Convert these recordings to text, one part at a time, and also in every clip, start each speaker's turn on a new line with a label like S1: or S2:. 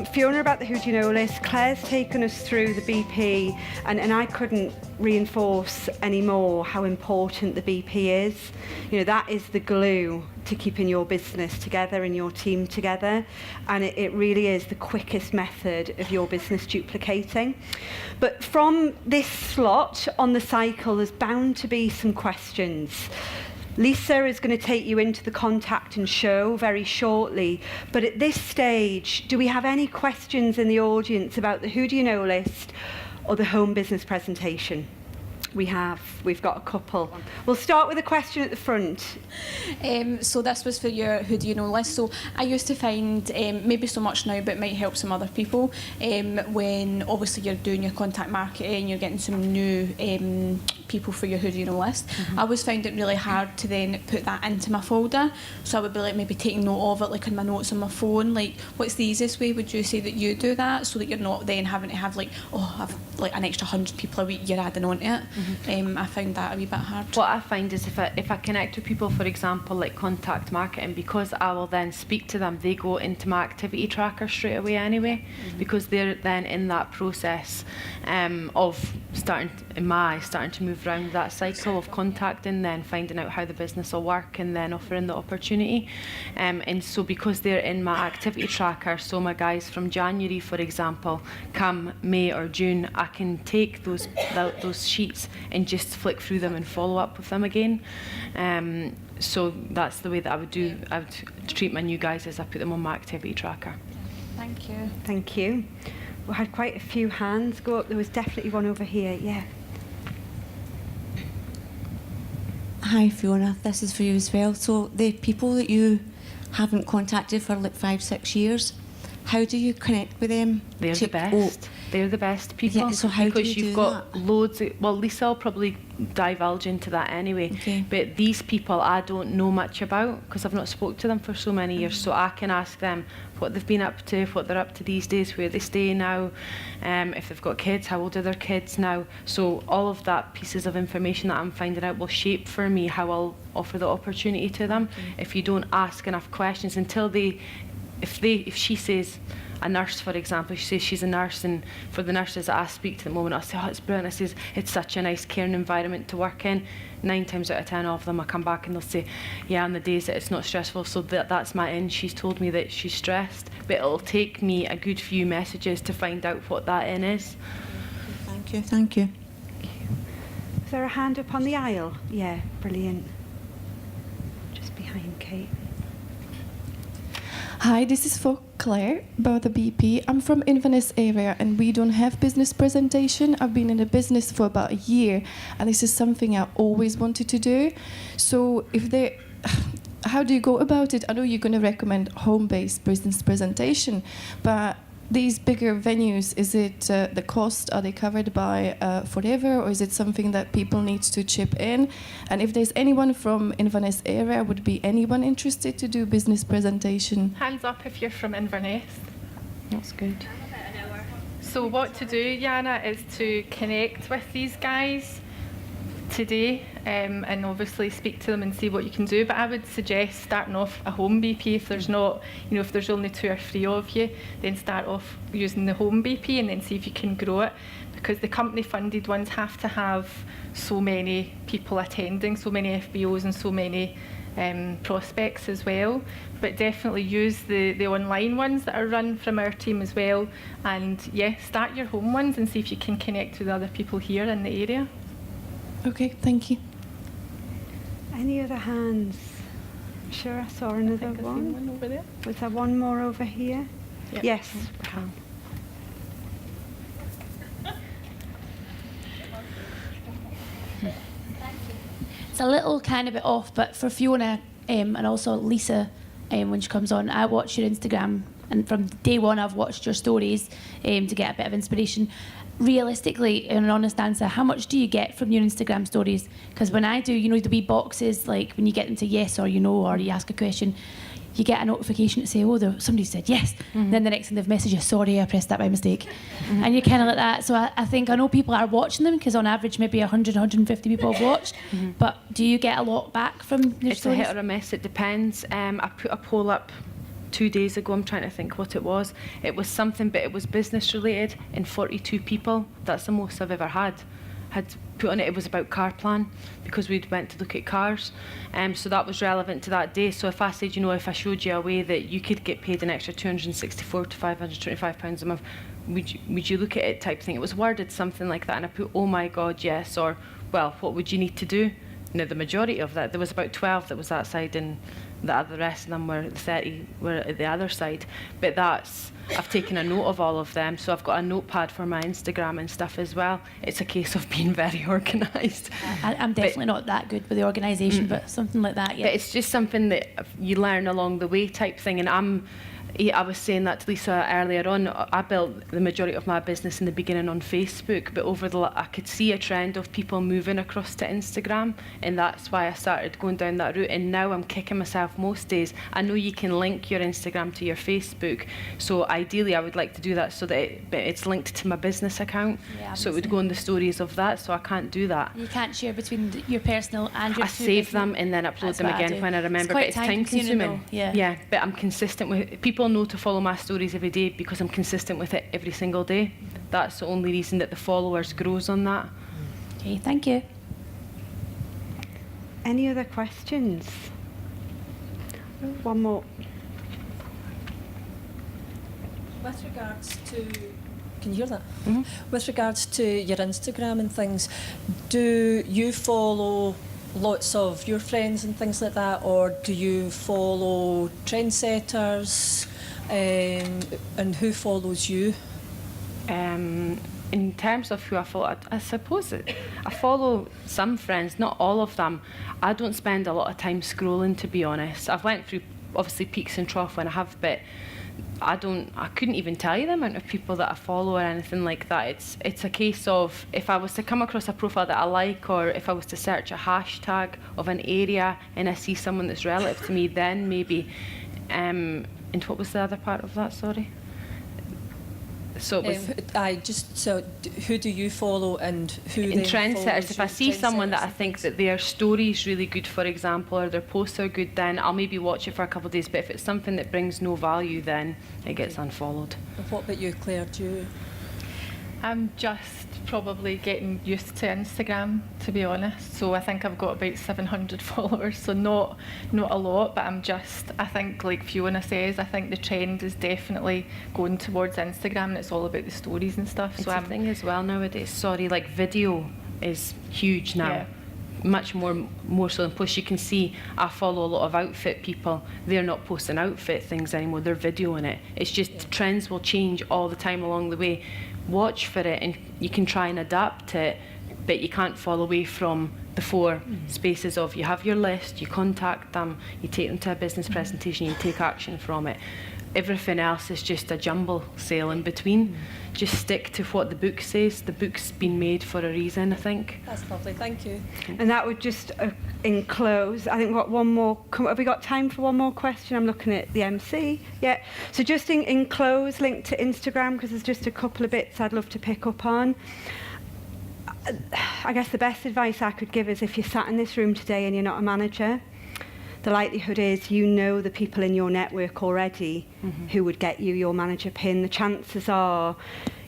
S1: from Fiona about the Who Do You Know list. Claire's taken us through the BP, and I couldn't reinforce anymore how important the BP is. You know, that is the glue to keeping your business together and your team together, and it really is the quickest method of your business duplicating. But from this slot on the cycle, there's bound to be some questions. Lisa is going to take you into the contact and show very shortly, but at this stage, do we have any questions in the audience about the Who Do You Know list or the home business presentation? We've got a couple. We'll start with a question at the front.
S2: So this was for your Who Do You Know list. So I used to find, maybe so much now, but it might help some other people, when obviously you're doing your contact marketing, you're getting some new people for your Who Do You Know list. I always found it really hard to then put that into my folder. So I would be like maybe taking note of it, like in my notes on my phone. Like, what's the easiest way would you say that you do that, so that you're not then having to have like, oh, I've like an extra 100 people a week you're adding on to it. I found that a wee bit hard.
S3: What I find is if I connect with people, for example, like contact marketing, because I will then speak to them, they go into my activity tracker straight away anyway, because they're then in that process of starting to move around that cycle of contacting, then finding out how the business will work, and then offering the opportunity. And so because they're in my activity tracker, so my guys from January, for example, come May or June, I can take those sheets and just flick through them and follow up with them again. So that's the way that I would treat my new guys, as I put them on my activity tracker.
S2: Thank you.
S1: Thank you. We had quite a few hands go up. There was definitely one over here. Yeah.
S4: Hi Fiona, this is for you as well. So the people that you haven't contacted for like 5-6 years, how do you connect with them?
S3: They're the best. They're the best people.
S4: Yeah, so how
S3: because
S4: do you
S3: you've
S4: do
S3: got
S4: that?
S3: loads of, well, Lisa will probably divulge into that anyway.
S4: Okay.
S3: But these people I don't know much about, because I've not spoke to them for so many years. So I can ask them what they've been up to, what they're up to these days, where they stay now, if they've got kids, how old are their kids now. So all of that pieces of information that I'm finding out will shape for me how I'll offer the opportunity to them. If you don't ask enough questions until if she says, a nurse, for example, she says she's a nurse, and for the nurses that I speak to at the moment, I say, oh, it's brilliant. I says, it's such a nice, caring environment to work in. 9 times out of 10 of them, I come back and they'll say, yeah, on the days that it's not stressful, so that's my in. She's told me that she's stressed, but it'll take me a good few messages to find out what that in is.
S4: Thank you, thank you.
S1: Is there a hand up on the aisle? Yeah, brilliant. Just behind Kate.
S5: Hi, this is for Claire about the BP. I'm from Inverness area and we don't have business presentation. I've been in the business for about a year and this is something I always wanted to do. So how do you go about it? I know you're going to recommend home-based business presentation, but these bigger venues, is it the cost, are they covered by forever, or is it something that people need to chip in? And if there's anyone from Inverness area, would be anyone interested to do business presentation?
S6: Hands up if you're from Inverness.
S3: That's good.
S6: So what to do, Jana, is to connect with these guys today, and obviously speak to them and see what you can do. But I would suggest starting off a home BP. If there's not, if there's only 2 or 3 of you, then start off using the home BP and then see if you can grow it, because the company funded ones have to have so many people attending, so many FBOs and so many prospects as well. But definitely use the online ones that are run from our team as well, and start your home ones and see if you can connect with other people here in the area.
S5: Okay, thank you.
S1: Any other hands? I'm sure I saw another
S6: I think I seen one over there.
S1: Was there one more over here?
S6: Yep.
S1: Yes.
S7: It's a little kind of bit off, but for Fiona and also Lisa, when she comes on, I watch your Instagram, and from day one I've watched your stories to get a bit of inspiration. Realistically, in an honest answer, how much do you get from your Instagram stories? Because when I do, the wee boxes, like when you get them to yes or or you ask a question, you get a notification to say, oh, somebody said yes. Mm-hmm. Then the next thing they've messaged you, sorry, I pressed that by mistake. Mm-hmm. And you're kind of like that. So I know people are watching them, because on average maybe 100, 150 people have watched. Mm-hmm. But do you get a lot back from your stories?
S3: It's a hit or a miss, it depends. I put a poll up 2 days ago. I'm trying to think what it was. It was something, but it was business related, and 42 people. That's the most I've ever had put on it. It was about car plan, because we'd went to look at cars. So that was relevant to that day. So if I said, if I showed you a way that you could get paid an extra £264 to £525 a month, would you look at it type thing? It was worded something like that, and I put, oh my God, yes, or, well, what would you need to do? Now, the majority of that, there was about 12 that was that side, and the rest of them were 30 were at the other side. But I've taken a note of all of them, so I've got a notepad for my Instagram and stuff as well. It's a case of being very organised.
S7: I'm definitely not that good with the organisation, but something like that, yeah.
S3: But it's just something that you learn along the way type thing, and I was saying that to Lisa earlier on. I built the majority of my business in the beginning on Facebook, but I could see a trend of people moving across to Instagram, and that's why I started going down that route. And now I'm kicking myself most days. I know you can link your Instagram to your Facebook, so ideally I would like to do that so that it's linked to my business account, so it would go in the stories of that. So I can't do that.
S7: You can't share between your personal and your
S3: I save them and then upload them again when I remember, but it's time consuming.
S7: Yeah,
S3: but I'm consistent with people. Know to follow my stories every day because I'm consistent with it every single day. That's the only reason that the followers grows on that.
S7: Okay, thank you.
S1: Any other questions? One more.
S8: With regards to, can you hear that?
S3: Mm-hmm.
S8: With regards to your Instagram and things, do you follow lots of your friends and things like that, or do you follow trendsetters? And who follows you?
S3: In terms of who I follow, I suppose I follow some friends, not all of them. I don't spend a lot of time scrolling, to be honest. I've went through obviously peaks and troughs when I have, but I couldn't even tell you the amount of people that I follow or anything like that. It's a case of, if I was to come across a profile that I like, or if I was to search a hashtag of an area and I see someone that's relative to me, then maybe. And what was the other part of that? Sorry. So it was,
S8: who do you follow and who?
S3: In trendsetters, if I see someone that I think that their story's really good, for example, or their posts are good, then I'll maybe watch it for a couple of days. But if it's something that brings no value, then it gets unfollowed.
S8: What about you, Claire?
S6: I'm just probably getting used to Instagram, to be honest. So I think I've got about 700 followers, so not a lot, but I think like Fiona says, I think the trend is definitely going towards Instagram, and it's all about the stories and stuff.
S3: It's
S6: so
S3: a thing as well nowadays. Like video is huge now.
S6: Yeah.
S3: Much more so than posts. You can see I follow a lot of outfit people. They're not posting outfit things anymore, they're videoing it. It's just trends will change all the time along the way. Watch for it, and you can try and adapt it, but you can't fall away from the four spaces of, you have your list, you contact them, you take them to a business presentation, you take action from it. Everything else is just a jumble sale in between. Just stick to what the book says. The book's been made for a reason, I think.
S8: That's lovely, thank you.
S1: And that would just enclose, I think, what one more, have we got time for one more question? I'm looking at the MC. Yeah, so just enclose, link to Instagram, because there's just a couple of bits I'd love to pick up on. I guess the best advice I could give is, if you're sat in this room today and you're not a manager, the likelihood is you know the people in your network already who would get you your manager pin. The chances are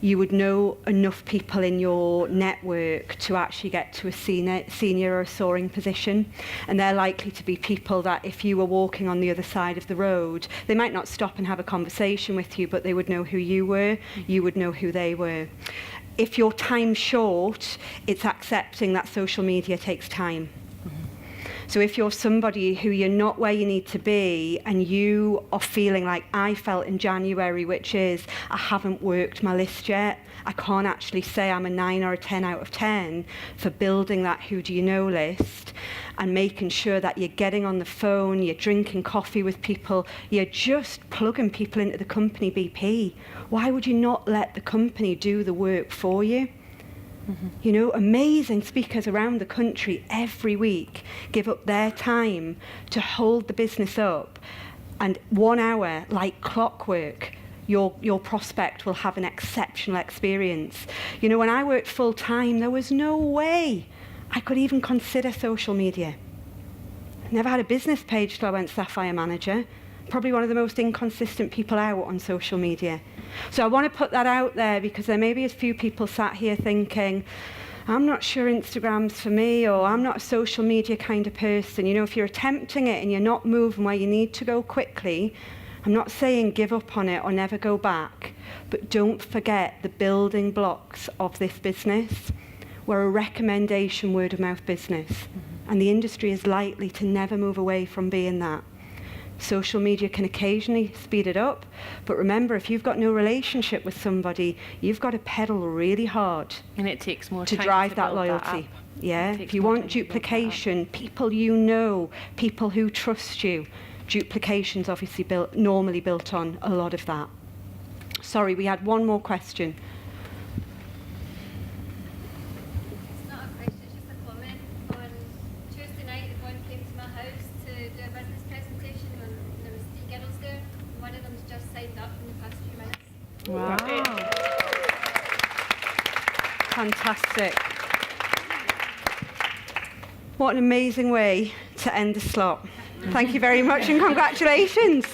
S1: you would know enough people in your network to actually get to a senior or a soaring position. And they're likely to be people that, if you were walking on the other side of the road, they might not stop and have a conversation with you, but they would know who you were, you would know who they were. If your time's short, it's accepting that social media takes time. So if you're somebody who you're not where you need to be, and you are feeling like I felt in January, which is, I haven't worked my list yet, I can't actually say I'm a 9 or a 10 out of 10 for building that who do you know list, and making sure that you're getting on the phone, you're drinking coffee with people, you're just plugging people into the company BP. Why would you not let the company do the work for you? You know, amazing speakers around the country every week give up their time to hold the business up, and 1 hour, like clockwork, your prospect will have an exceptional experience. You know, when I worked full time, there was no way I could even consider social media. I never had a business page till I went Sapphire Manager. probably one of the most inconsistent people out on social media. So I want to put that out there because there may be a few people sat here thinking, I'm not sure Instagram's for me, or I'm not a social media kind of person. You know, if you're attempting it and you're not moving where you need to go quickly, I'm not saying give up on it or never go back, but don't forget the building blocks of this business. We're a recommendation word of mouth business, and the industry is likely to never move away from being that. Social media can occasionally speed it up, but remember, if you've got no relationship with somebody, you've got to pedal really hard
S3: And it takes more
S1: to
S3: time
S1: drive
S3: to
S1: that
S3: build
S1: loyalty.
S3: up.
S1: Yeah,
S3: It
S1: if
S3: takes
S1: you
S3: more
S1: want
S3: time to build that up.
S1: duplication, people you know, people who trust you, duplication's obviously normally built on a lot of that. Sorry, we had one more question.
S9: It's not a question, it's just a comment. On Tuesday night, one came to my house to do a business presentation, and there was 3 girls there. One of them's just signed up in the past few minutes.
S1: Wow. Fantastic. What an amazing way to end the slot. Thank you very much and congratulations.